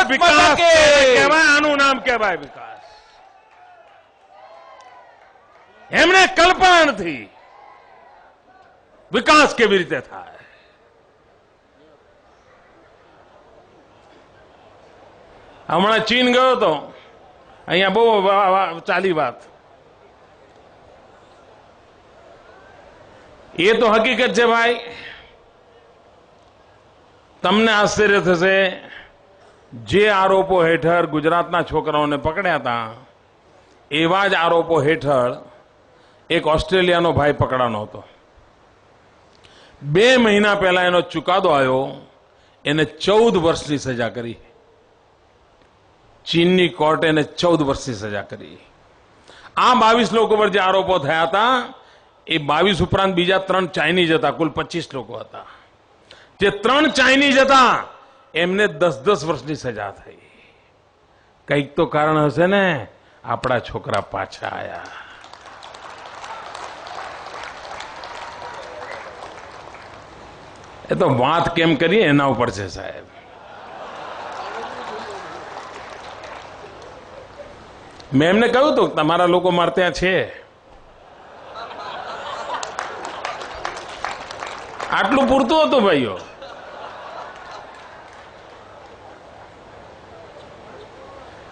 વિકાસ કહેવાય, આનું નામ કહેવાય વિકાસ. એમને કલ્પના નથી વિકાસ કેવી રીતે થાય. હમણાં ચીન ગયો હતો, અહીંયા બહુ ચાલી વાત. એ તો હકીકત છે ભાઈ. તમને આશ્ચર્ય થશે, જે આરોપો હેઠળ ગુજરાતના છોકરાઓને પકડ્યા હતા એવા જ આરોપો હેઠળ એક ઓસ્ટ્રેલિયાનો ભાઈ પકડાનો હતો. 2 મહિના પહેલા એનો ચુકાદો આવ્યો, એને 14 વર્ષની સજા કરી. ચીનની કોર્ટે એને 14 વર્ષની સજા કરી. આ 22 લોકો પર જે આરોપો થયા હતા એ 22 ઉપરાંત બીજા 3 ચાઇનીઝ હતા, કુલ 25 લોકો હતા. જે 3 ચાઇનીઝ હતા એમને 10-10 વર્ષની સજા થઈ. કંઈક તો કારણ હશે ને, આપણા છોકરા પાછા આયા. એ તો વાત કેમ કરીએ એના ઉપર છે સાહેબ. મેં એમને કહ્યું હતું તમારા લોકો મારે ત્યાં છે. આટલું પૂરતું હતું ભાઈઓ.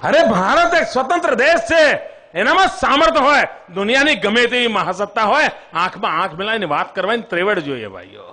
અરે ભારત એક સ્વતંત્ર દેશ છે, એનામાં સામર્થ્ય હોય. દુનિયાની ગમે તેવી મહાસત્તા હોય, આંખમાં આંખ મિલાવીને વાત કરવાની ત્રેવડ જોઈએ ભાઈઓ.